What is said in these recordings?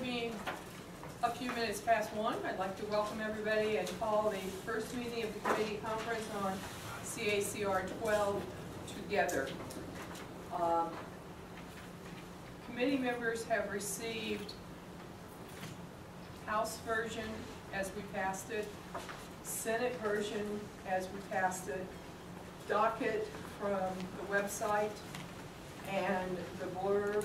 being a few minutes past 1, I'd like to welcome everybody and call the first meeting of the committee conference on CACR 12 together. Committee members have received House version as we passed it, Senate version as we passed it, docket from the website, and the blurb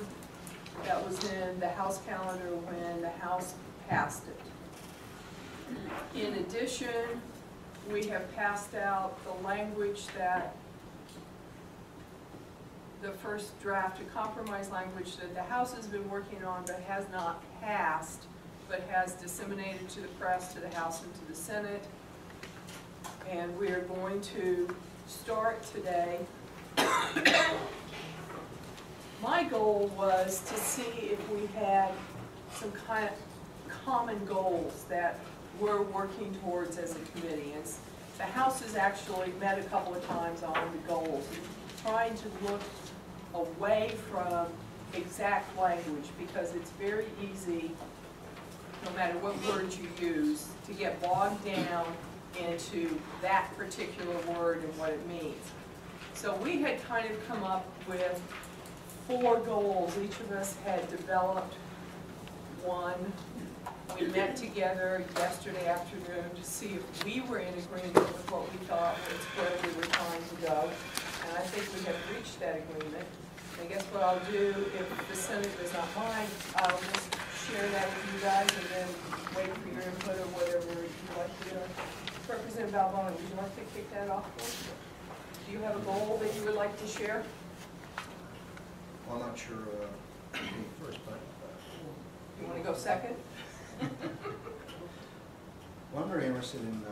that was in the House calendar when the House passed it. In addition, we have passed out the language that the first draft, a compromise language that the House has been working on but has not passed, but has disseminated to the press, to the House, and to the Senate. And we are going to start today. My goal was to see if we had some kind of common goals that we're working towards as a committee. And the House has actually met a couple of times on the goals, trying to look away from exact language, because it's very easy, no matter what words you use, to get bogged down into that particular word and what it means. So we had kind of come up with 4 goals. Each of us had developed one. We met together yesterday afternoon to see if we were in agreement with what we thought was where we were trying to go. And I think we have reached that agreement. I guess what I'll do, if the Senate does not mind, I'll just share that with you guys and then wait for your input or whatever you'd like to do. Representative Balboni, would you like to kick that off for us? Do you have a goal that you would like to share? Well, I'm not sure first, but... You want to go second? Well, I'm very interested in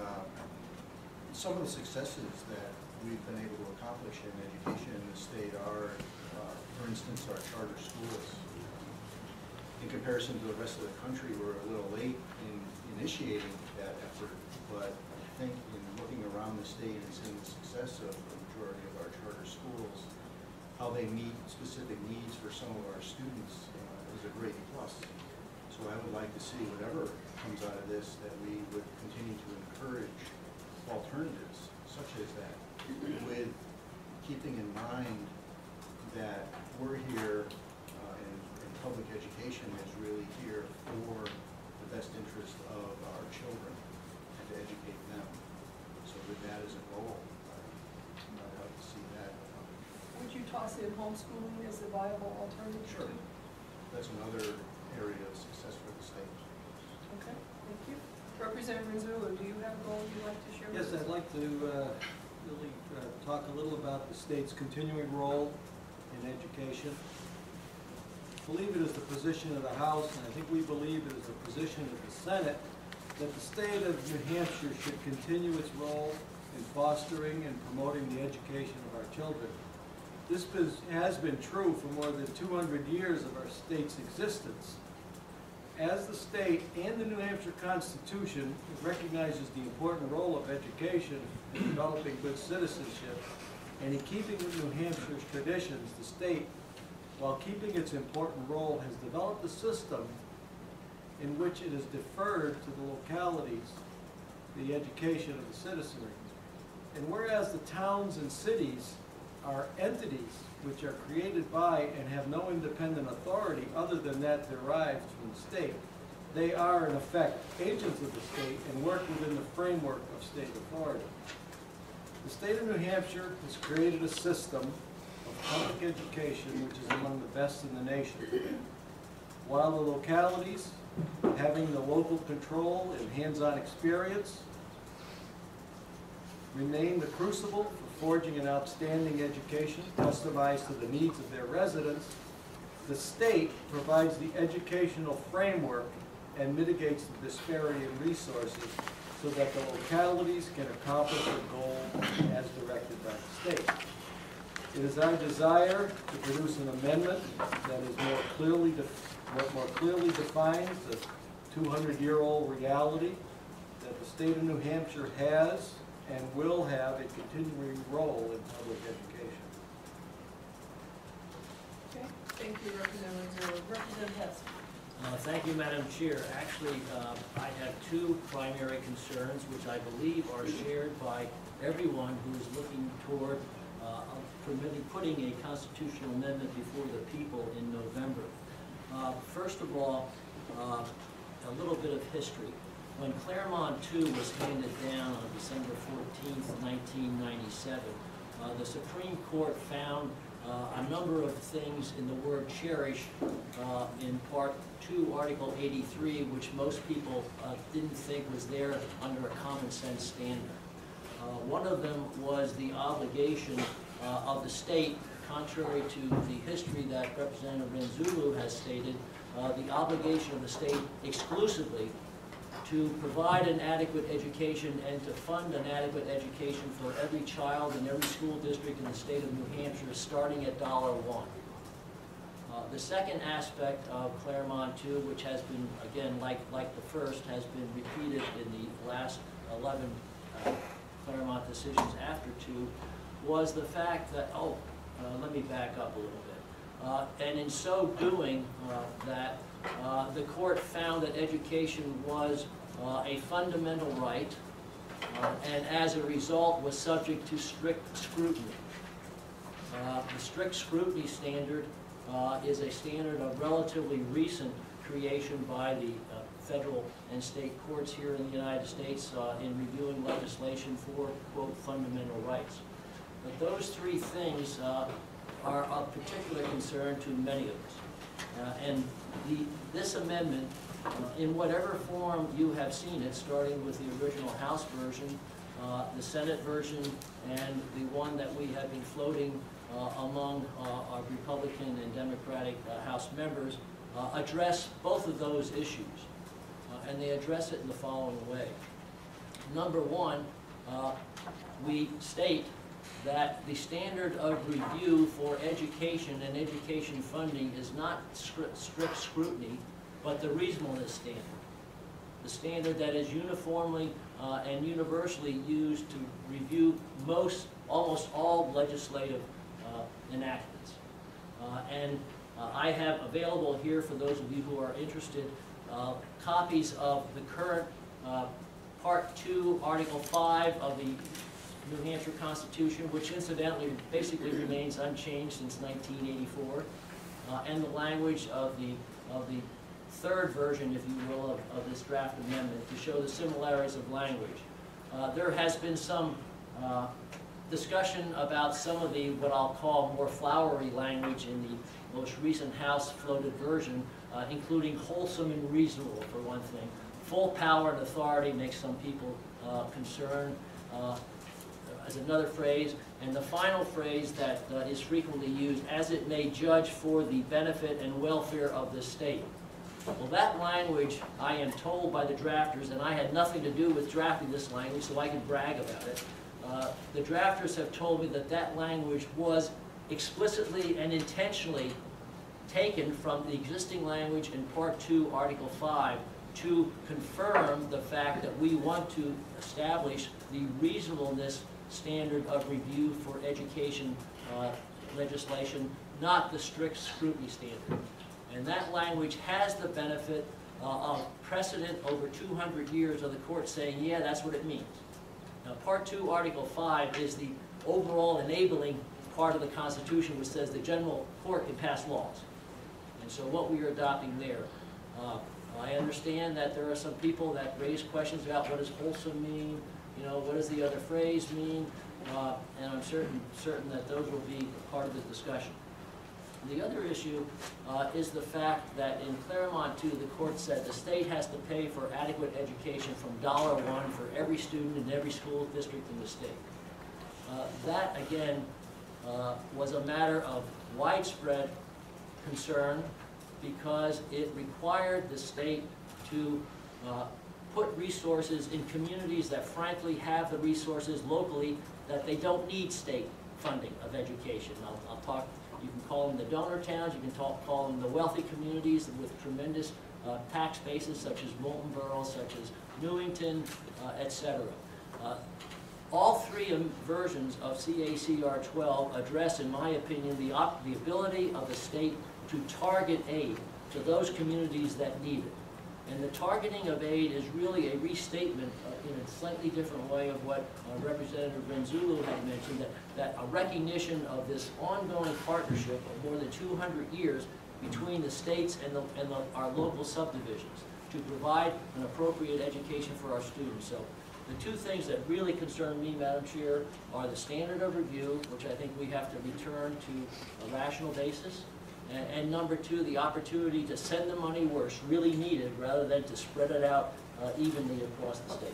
some of the successes that we've been able to accomplish in education in the state are, for instance, our charter schools. In comparison to the rest of the country, we're a little late in initiating that effort, but I think in looking around the state and seeing the success of the majority of our charter schools, how they meet specific needs for some of our students is a great plus. So I would like to see whatever comes out of this, that we would continue to encourage alternatives such as that, with keeping in mind that we're here and public education is really here for the best interest of our children and to educate them. So with that as a goal, I'd like to see that. Would you toss in homeschooling as a viable alternative? Sure. That's another area of success for the state. Okay, thank you. Representative Rinzullo, do you have a goal you'd like to share with us? Yes, I'd like to really talk a little about the state's continuing role in education. I believe it is the position of the House, and I think we believe it is the position of the Senate, that the state of New Hampshire should continue its role in fostering and promoting the education of our children. This has been true for more than 200 years of our state's existence. As the state and the New Hampshire Constitution recognizes the important role of education in developing good citizenship and in keeping with New Hampshire's traditions, the state, while keeping its important role, has developed a system in which it has deferred to the localities the education of the citizenry. And whereas the towns and cities are entities which are created by and have no independent authority other than that derived from the state, they are in effect agents of the state and work within the framework of state authority. The state of New Hampshire has created a system of public education which is among the best in the nation. While the localities, having the local control and hands-on experience, remain the crucible for forging an outstanding education customized to the needs of their residents, the state provides the educational framework and mitigates the disparity in resources so that the localities can accomplish their goal as directed by the state. It is our desire to produce an amendment that is more clearly defines the 200-year-old reality that the state of New Hampshire has and will have a continuing role in public education. Okay, thank you, Representative Rinzullo. Representative Hess. Thank you, Madam Chair. Actually, I have two primary concerns which I believe are shared by everyone who is looking toward putting a constitutional amendment before the people in November. First of all, a little bit of history. When Claremont II was handed down on December 14th, 1997, the Supreme Court found a number of things in the word cherish in Part 2, Article 83, which most people didn't think was there under a common sense standard. One of them was the obligation of the state, contrary to the history that Representative Renzulu has stated, the obligation of the state exclusively to provide an adequate education and to fund an adequate education for every child in every school district in the state of New Hampshire, starting at $1. The second aspect of Claremont II, which has been, again, like the first, has been repeated in the last 11 Claremont decisions after II, was the fact that, let me back up a little bit. And in so doing, that the court found that education was a fundamental right, and as a result was subject to strict scrutiny. The strict scrutiny standard is a standard of relatively recent creation by the federal and state courts here in the United States in reviewing legislation for, quote, fundamental rights. But those three things are of particular concern to many of us. And this amendment, in whatever form you have seen it, starting with the original House version, the Senate version, and the one that we have been floating among our Republican and Democratic House members, address both of those issues. And they address it in the following way. Number one, we state that the standard of review for education and education funding is not strict scrutiny, but the reasonableness standard. The standard that is uniformly and universally used to review almost all legislative enactments. I have available here, for those of you who are interested, copies of the current Part 2, Article 5 of the New Hampshire Constitution, which incidentally basically remains unchanged since 1984, and the language of the third version, if you will, of this draft amendment to show the similarities of language. There has been some discussion about some of the, what I'll call, more flowery language in the most recent House floated version, including wholesome and reasonable, for one thing. Full power and authority makes some people concerned, as another phrase. And the final phrase that is frequently used, as it may judge for the benefit and welfare of the state. Well, that language, I am told by the drafters, and I had nothing to do with drafting this language, so I can brag about it. The drafters have told me that that language was explicitly and intentionally taken from the existing language in Part 2, Article 5, to confirm the fact that we want to establish the reasonableness standard of review for education legislation, not the strict scrutiny standard. And that language has the benefit of precedent over 200 years of the court saying, yeah, that's what it means. Now, Part 2, Article 5 is the overall enabling part of the Constitution, which says the general court can pass laws. And so what we are adopting there. I understand that there are some people that raise questions about what does wholesome mean, what does the other phrase mean, and I'm certain that those will be part of the discussion. The other issue is the fact that in Claremont II, the court said the state has to pay for adequate education from $1 for every student in every school district in the state. That, again, was a matter of widespread concern because it required the state to put resources in communities that frankly have the resources locally that they don't need state funding of education. I'll talk. You can call them the donor towns, you can call them the wealthy communities with tremendous tax bases, such as Moulton Borough, such as Newington, etc. All three versions of CACR 12 address, in my opinion, the ability of the state to target aid to those communities that need it. And the targeting of aid is really a restatement in a slightly different way of what Representative Renzullo had mentioned, that a recognition of this ongoing partnership of more than 200 years between the states and our local subdivisions to provide an appropriate education for our students. So the two things that really concern me, Madam Chair, are the standard of review, which I think we have to return to a rational basis, and number two, the opportunity to send the money where it's really needed rather than to spread it out evenly across the state.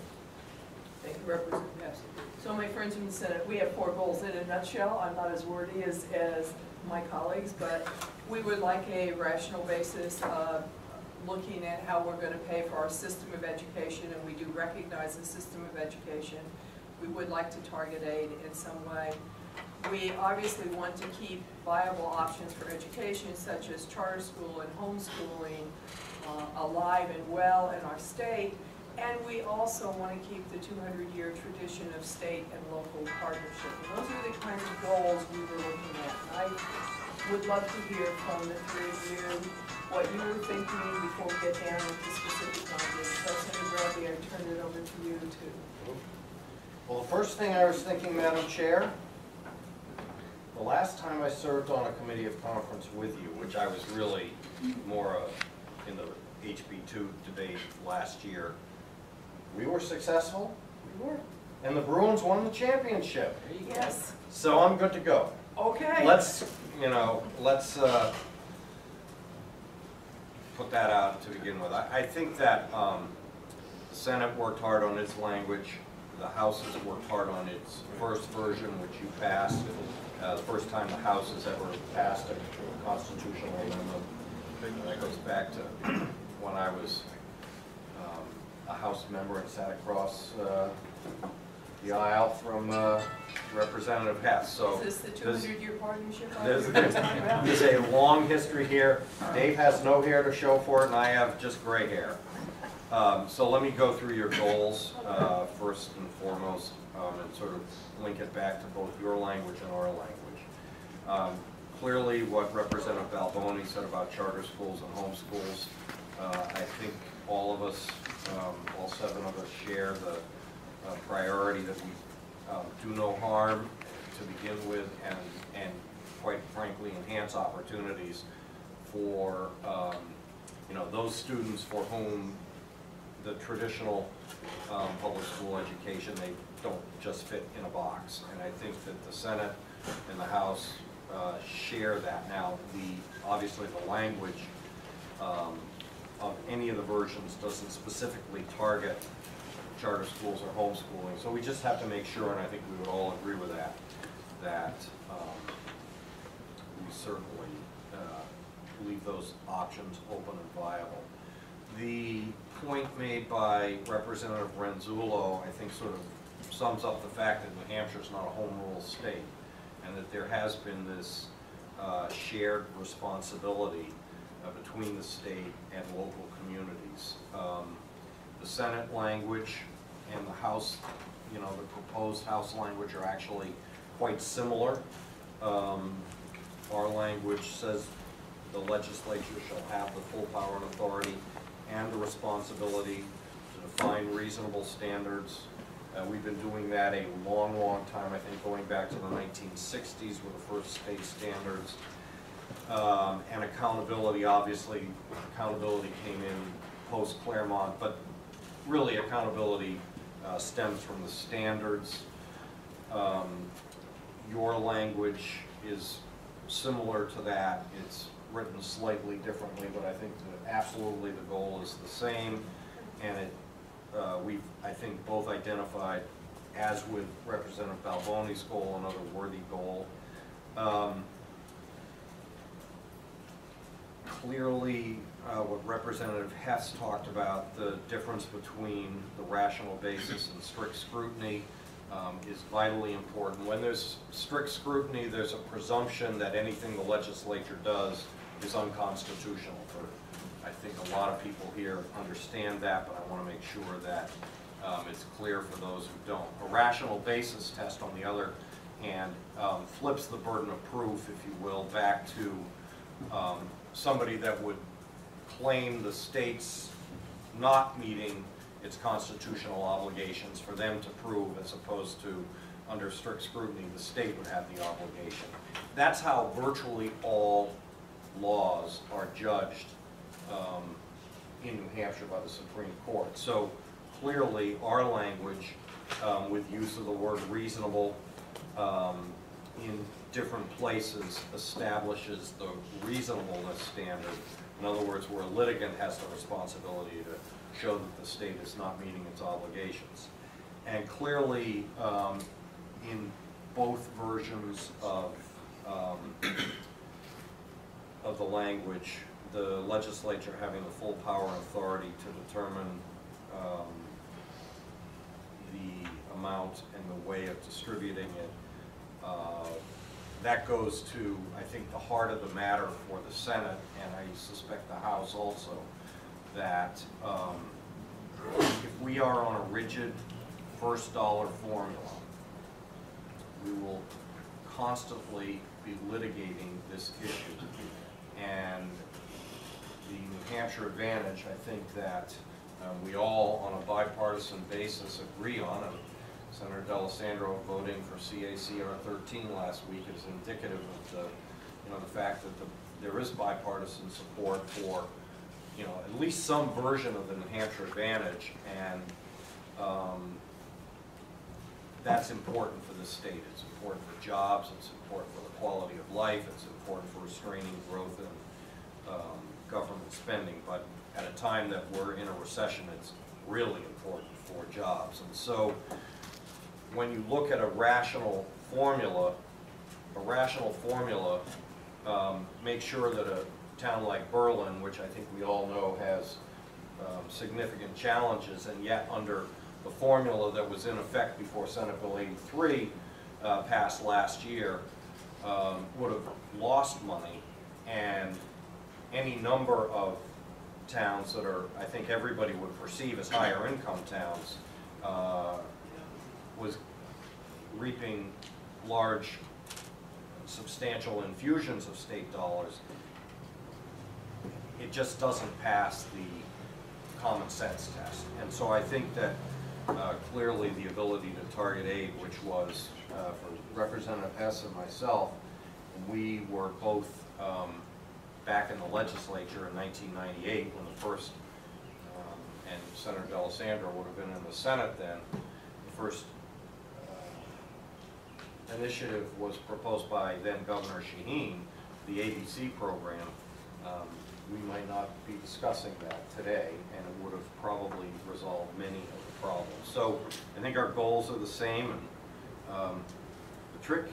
Thank you, Representative Patsy. So my friends in the Senate, we have 4 goals in a nutshell. I'm not as wordy as my colleagues, but we would like a rational basis of looking at how we're going to pay for our system of education, and we do recognize the system of education. We would like to target aid in some way. We obviously want to keep viable options for education, such as charter school and homeschooling, alive and well in our state. And we also want to keep the 200-year tradition of state and local partnership. And those are the kinds of goals we were looking at. And I would love to hear from the 3 of you what you were thinking before we get down into specific language. So Senator Bradley, I turn it over to you too. Well, the first thing I was thinking, Madam Chair, the last time I served on a committee of conference with you, which I was really more in the HB2 debate last year, we were successful. We were. And the Bruins won the championship. Yes. So I'm good to go. Okay. Let's put that out to begin with. I think that the Senate worked hard on its language. The House has worked hard on its first version, which you passed. The first time the House has ever passed a constitutional amendment. That goes back to when I was a House member and sat across the aisle from Representative Hess. So is this the 200-year partnership? There's a long history here. Dave has no hair to show for it, and I have just gray hair. So let me go through your goals first and foremost, and sort of link it back to both your language and our language. Clearly, what Representative Balboni said about charter schools and homeschools, I think all of us, all 7 of us, share the priority that we do no harm to begin with, and quite frankly enhance opportunities for those students for whom the traditional public school education, they don't just fit in a box. And I think that the Senate and the House share that. Now, obviously the language of any of the versions doesn't specifically target charter schools or homeschooling, so we just have to make sure, and I think we would all agree with that we certainly leave those options open and viable. The point made by Representative Renzullo, I think, sort of sums up the fact that New Hampshire is not a home rule state, and that there has been this shared responsibility between the state and local communities. The Senate language and the House, the proposed House language are actually quite similar. Our language says the legislature shall have the full power and authority and the responsibility to define reasonable standards. We've been doing that a long, long time, I think going back to the 1960s were the first state standards. And accountability, obviously, accountability came in post-Claremont, but really accountability stems from the standards. Your language is similar to that. It's written slightly differently, but I think that absolutely the goal is the same, and we've, I think, both identified, as with Representative Balboni's goal, another worthy goal. Clearly, what Representative Hess talked about, the difference between the rational basis and strict scrutiny, is vitally important. When there's strict scrutiny, there's a presumption that anything the legislature does is unconstitutional. I think a lot of people here understand that, but I want to make sure that it's clear for those who don't. A rational basis test, on the other hand, flips the burden of proof, if you will, back to somebody that would claim the state's not meeting its constitutional obligations for them to prove, as opposed to under strict scrutiny, the state would have the obligation. That's how virtually all laws are judged in New Hampshire by the Supreme Court. So clearly, our language, with use of the word reasonable in different places, establishes the reasonableness standard. In other words, where a litigant has the responsibility to show that the state is not meeting its obligations. And clearly, in both versions of the language, the legislature having the full power and authority to determine the amount and the way of distributing it. That goes to, I think, the heart of the matter for the Senate, and I suspect the House also, that if we are on a rigid first dollar formula, we will constantly be litigating this issue. And the New Hampshire advantage, I think that we all, on a bipartisan basis, agree on, and Senator D'Alessandro voting for CACR 13 last week is indicative of the fact that there is bipartisan support for, at least some version of the New Hampshire advantage, and that's important for the state. It's important for jobs, it's important for the quality of life, it's important for restraining growth in government spending, but at a time that we're in a recession, it's really important for jobs. And so when you look at a rational formula, make sure that a town like Berlin, which I think we all know has significant challenges, and yet under the formula that was in effect before Senate Bill 83 passed last year, would have lost money, and any number of towns that are, I think everybody would perceive as higher income towns, was reaping large, substantial infusions of state dollars. It just doesn't pass the common sense test. And so I think that clearly the ability to target aid, which was for Representative Hess and myself, we were both back in the legislature in 1998 when the first, and Senator D'Alessandro would have been in the Senate then, the first initiative was proposed by then Governor Shaheen, the ABC program. We might not be discussing that today, and it would have probably resolved many of the problems. So I think our goals are the same, and the trick,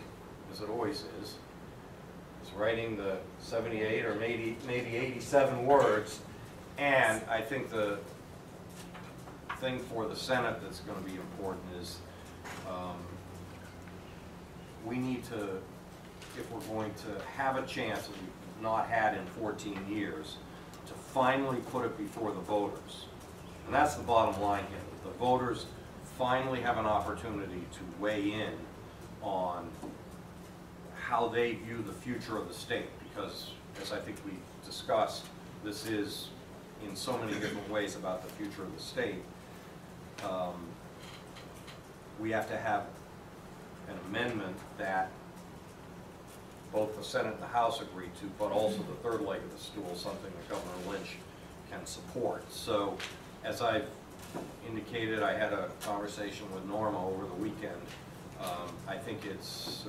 as it always is writing the 78 or maybe 87 words. And I think the thing for the Senate that's going to be important is we need to, if we're going to have a chance that we've not had in 14 years, to finally put it before the voters. And that's the bottom line here. The voters finally have an opportunity to weigh in on how they view the future of the state, because, as I think we discussed, this is in so many different ways about the future of the state. We have to have an amendment that both the Senate and the House agree to, but also the third leg of the stool, something that Governor Lynch can support. So, as I've indicated, I had a conversation with Norma over the weekend. I think it's,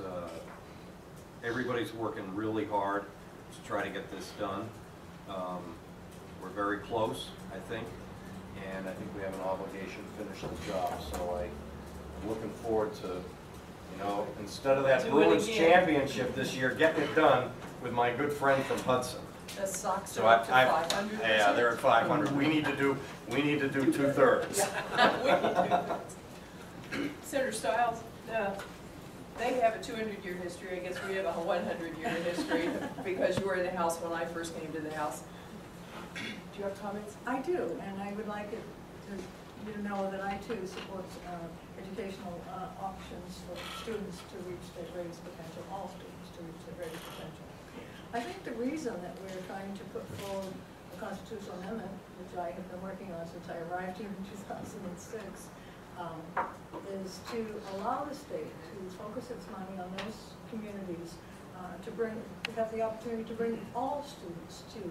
everybody's working really hard to try to get this done. We're very close, I think, and I think we have an obligation to finish the job. So I'm looking forward to, instead of that Bruins championship this year, getting it done with my good friend from Hudson. The Sox So are up to 500. Yeah, they're at 500. We need to do 2/3. Yeah, Senator Stiles, they have a 200-year history. I guess we have a 100-year history because you were in the House when I first came to the House. Do you have comments? I do, and I would like you to know that I too support educational options for students to reach their greatest potential, all students to reach their greatest potential. I think the reason that we're trying to put forward the constitutional amendment, which I have been working on since I arrived here in 2006, is to allow the state to focus its money on those communities, to have the opportunity to bring all students to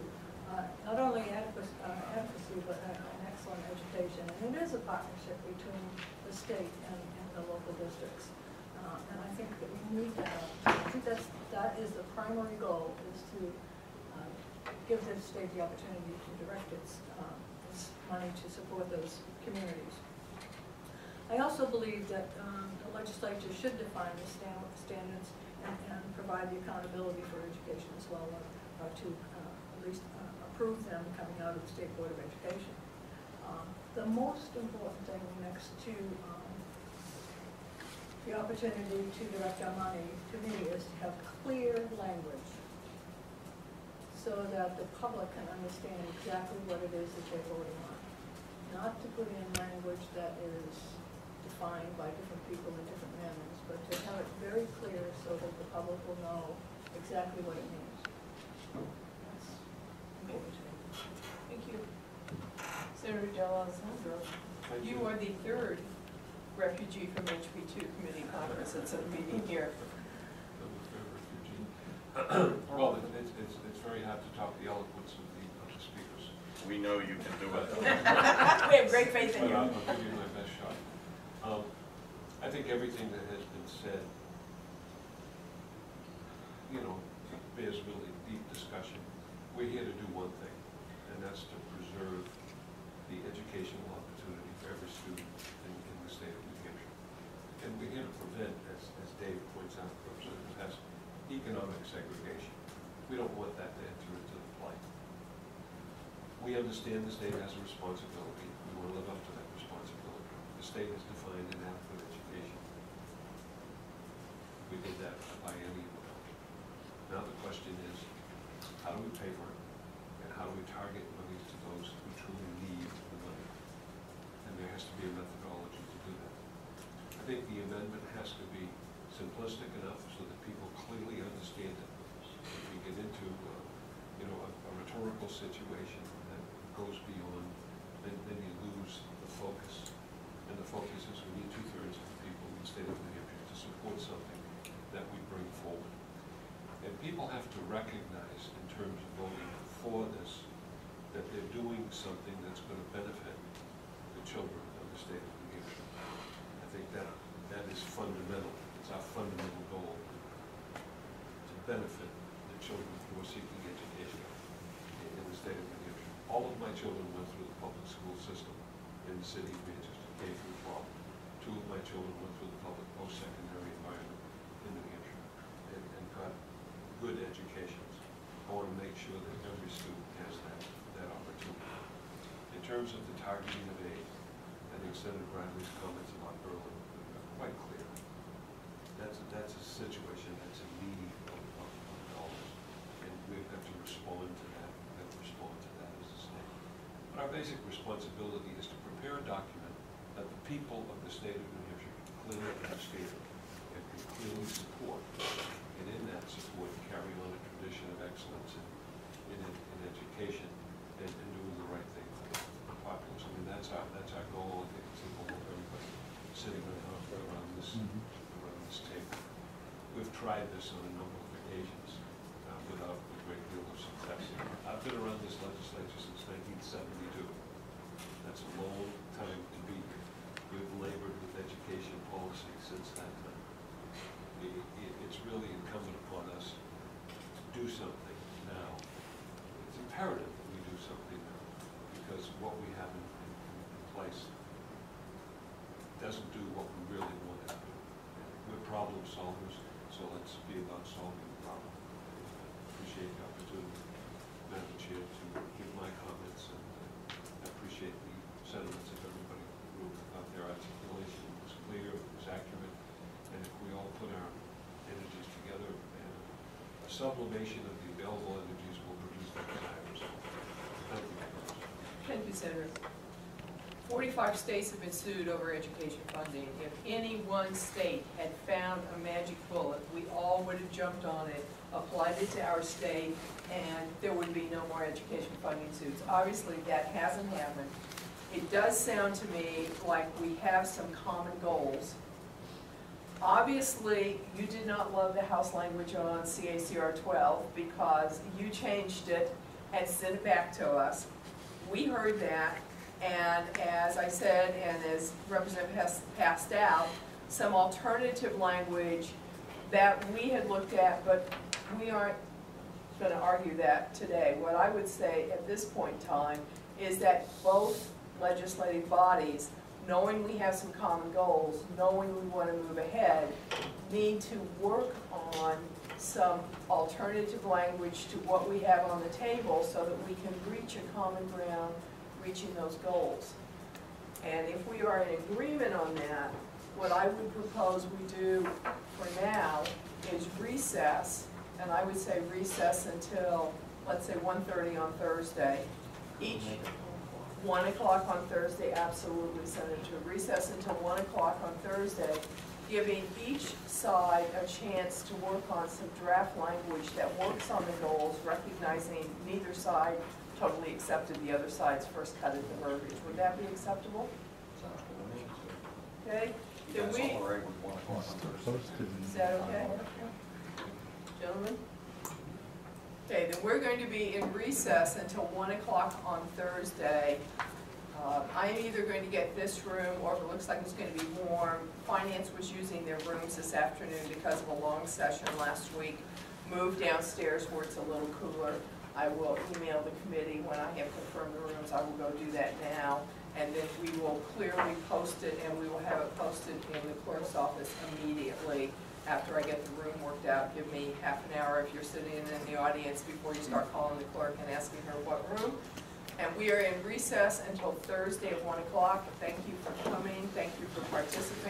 not only adequacy, but an excellent education. And it is a partnership between the state and the local districts. And I think that we need that. I think that is the primary goal, is to give the state the opportunity to direct its money to support those communities. I also believe that the legislature should define the standards and provide the accountability for education as well, or to at least approve them coming out of the State Board of Education. The most important thing next to the opportunity to direct our money, to me, is to have clear language so that the public can understand exactly what it is that they're voting on. Not to put in language that is defined by different people in different manners, but to have it very clear so that the public will know exactly what it means. That's important to me. Thank you. Senator Del Alessandro, you are the third refugee from HB2 committee conference that's at a meeting here. Well, it's very hard to top the eloquence of the speakers. We know you can do it. We have great faith in But you. I'll give you my best shot. I think everything that has been said, bears really deep discussion. We're here to do one thing, and that's to preserve the educational opportunity for every student in the state of New Hampshire. And we're here to prevent, as Dave points out, Representative Hess, economic segregation. We don't want that to enter into the play. We understand the state has a responsibility. We want to live up to that responsibility. The state has defined an adequate education. We did that by any amount. Now the question is, how do we pay for it? And how do we target money to those who truly need the money? And there has to be a methodology to do that. I think the amendment has to be simplistic enough so that people clearly understand it. If we get into a rhetorical situation that goes beyond, then you lose the focus. And the focus is we need 2/3 of the people in the state of New Hampshire to support something that we bring forward. And people have to recognize, in terms of voting for this, that they're doing something that's going to benefit the children of the state of New Hampshire. I think that is fundamental. It's our fundamental goal, to benefit the children who are seeking education in the state of New Hampshire. All of my children went through the public school system in the city of Manchester, K through 12. 2 of my children went through the public post-secondary environment in New Hampshire and got good educations. I want to make sure that every student has that opportunity. In terms of the targeting of aid, I think Senator Bradley's comments about Berlin are quite clear. That's a situation that's in need of dollars, and we've got to respond to that. We've got to respond to that as a state. But our basic responsibility is to prepare a document that the people of the state of New Hampshire can clearly understand and can clearly support, and in that support carry on a tradition of excellence in education and doing the right thing for the populace. I mean, that's our goal. I think it's the goal of everybody sitting around this table. We've tried this on a number of occasions without a great deal of success. I've been around this legislature since 1972. That's a long time to be here. We've labored with education policy since that time. It's really incumbent upon us to do something now. It's imperative that we do something now, because what we have in place doesn't do what we really want it to do. We're problem solvers, so let's be about solving the problem. I appreciate the opportunity, Madam Chair, to give my comments, and I appreciate the sentiments of everybody in the room about their articulation. It was clear, it was accurate, and if we all put our energies together, a sublimation of the available energies will produce the desired result. Thank you. Thank you, Senator. 45 states have been sued over education funding. If any one state had found a magic bullet, we all would would have jumped on it, applied it to our state, and there would be no more education funding suits. Obviously, that hasn't happened. It does sound to me like we have some common goals. Obviously, you did not love the House language on CACR 12 because you changed it and sent it back to us. We heard that, and as I said, and as Representative Hess passed out, some alternative language that we had looked at, but we aren't going to argue that today. What I would say at this point in time is that both legislative bodies, knowing we have some common goals, knowing we want to move ahead, need to work on some alternative language to what we have on the table so that we can reach a common ground reaching those goals. And if we are in agreement on that, what I would propose we do for now is recess, and I would say recess until, let's say, 1:30 on Thursday. Each 1 o'clock on Thursday, absolutely, Senator. Recess until 1 o'clock on Thursday, giving each side a chance to work on some draft language that works on the goals, recognizing neither side totally accepted the other side's first cut at the verbiage. Would that be acceptable? Sounds good to me. Okay? You Then guys we, all right with 1 o'clock on Thursday? is that okay? Gentlemen? Okay, then we're going to be in recess until 1 o'clock on Thursday. I am either going to get this room, or if it looks like it's going to be warm. Finance was using their rooms this afternoon because of a long session last week. Move downstairs where it's a little cooler. I will email the committee when I have confirmed the rooms. I will go do that now. And then we will clearly post it, and we will have it posted in the clerk's office immediately after I get the room worked out. Give me half an hour if you're sitting in the audience before you start calling the clerk and asking her what room. And we are in recess until Thursday at 1 o'clock. Thank you for coming. Thank you for participating.